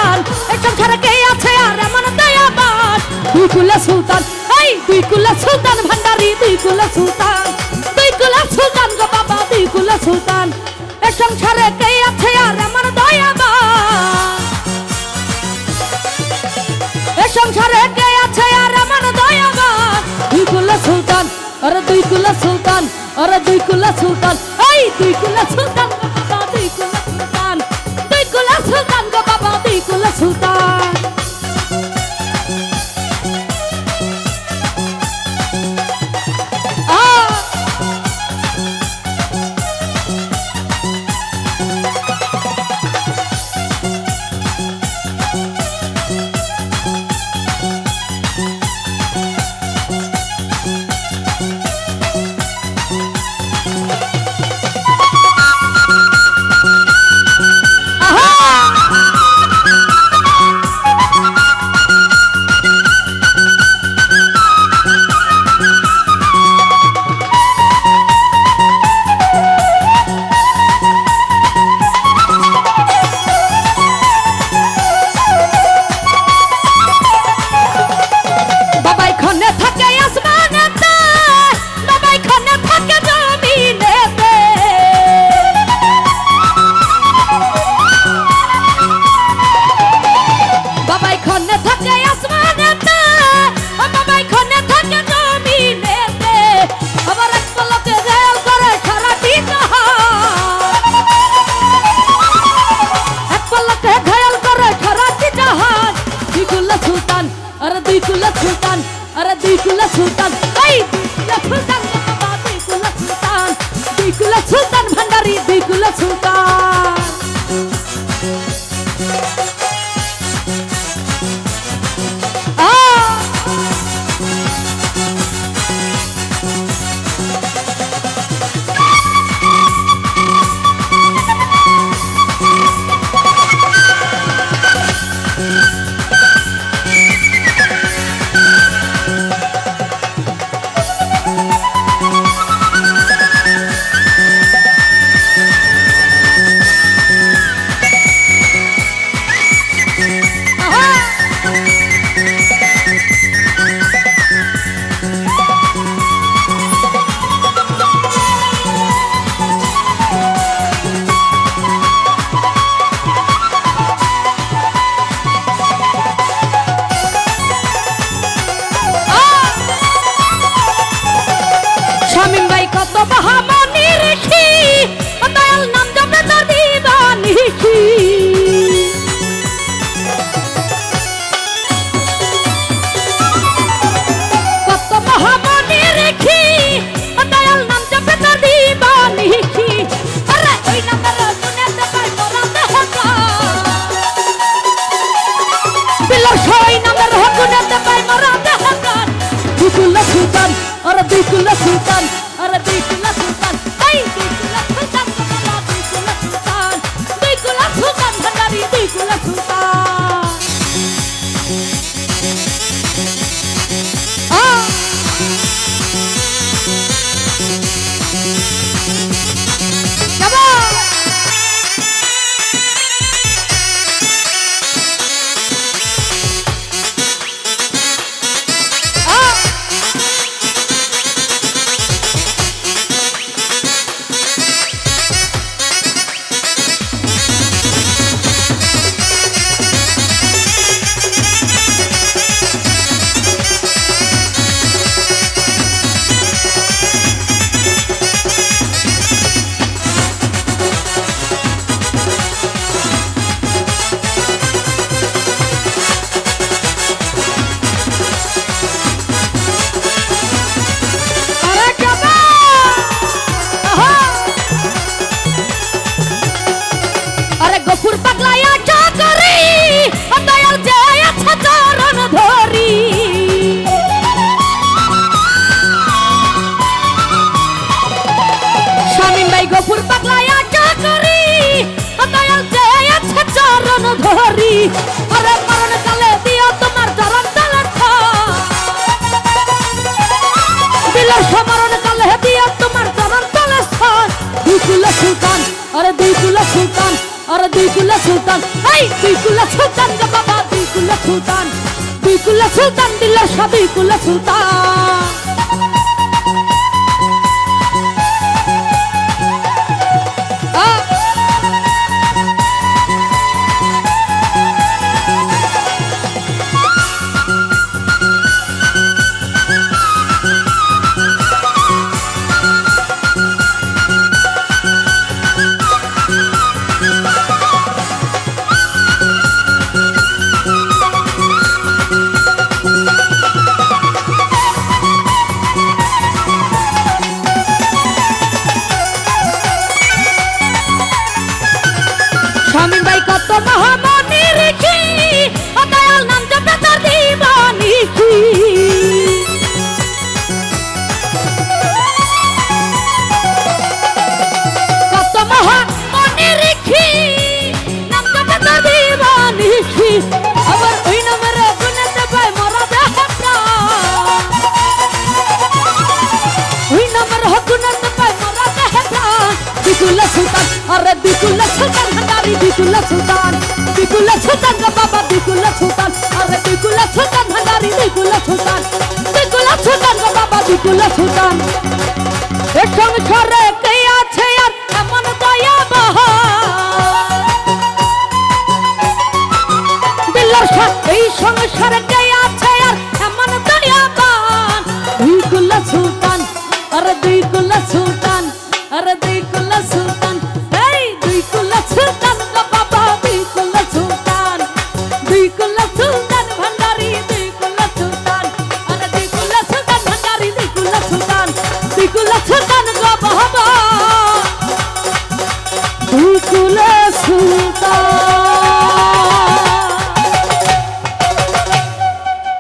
সুলতান এই সংসারে কে আছে আর এমন দয়াবান দুই কুলে সুলতান এই দুই কুলে সুলতান ভান্ডারি দুই কুলে সুলতান গো বাবা দুই কুলে সুলতান এই সংসারে কে আছে আর এমন দয়াবান এই সংসারে কে আছে আর এমন দয়াবান দুই কুলে সুলতান আরে দুই কুলে সুলতান আরে দুই কুলে সুলতান এই দুই কুলে সুলতান গো বাবা দুই কুলে সুলতান গো বাবা দুই কুলে সুলতান अरे दुई कुला सुल्तान এই দুই কুলা সুলতান ভান্ডারি দুই কুলা সুলতান सुल्तान अरे दुई कुला सुल्तान अरे दुई कुला सुल्तान এই দুই কুলা সুলতান বাবা দুই কুলা সুলতান ভান্ডারি দুই কুলা সুলতান अरे मरण काले दिया तुम्हार चरण तले बिलास मरण काले दिया तुम्हार चरण तले दुई कुला सुल्तान अरे दुई कुला सुल्तान अरे दुई कुला सुल्तान এই দুই কুলা সুলতান গো বাবা দুই কুলা সুলতান, দুই কুলা সুলতান দিল্লার শাহ দুই কুলা সুলতান। স্বামী ভাই কত মহামনি রেখি ও দয়াল নাম জপে তার দিবানি কি কত মহামনি রেখি নাম জপে তার দিবানি কি আবার ওই নামের গুণেতে ভাই মরা দেহটা ওই নামের গুণেতে ভাই মরা দেহটা দুইকুলা সুলতান আরে দুইকুলা সুলতান ভান্ডারি দুইকুলা সুলতান, দুইকুলা সুলতান গো বাবা দুইকুলা সুলতান আরে দুইকুলা সুলতান ভান্ডারি দুইকুলা সুলতান, দুইকুলা সুলতান গো বাবা দুইকুলা সুলতান। এ সংসারে কে আছে আর এমন দয়াবান দিল্লার শাহ এই সংসারে কে আছে আর এমন দয়াবান দুইকুলা সুলতান আরে দুইকুলা সুলতান আরে দুইকুলা সুলতান এই দুইকুলা সুলতান গো বাবা দুইকুলা সুলতান, দুইকুলা সুলতান ভান্ডারি দুইকুলা সুলতান আরে দুইকুলা সুলতান ভান্ডারি দুইকুলা সুলতান, দুইকুলা সুলতান গো বাবা দুইকুলা সুলতান।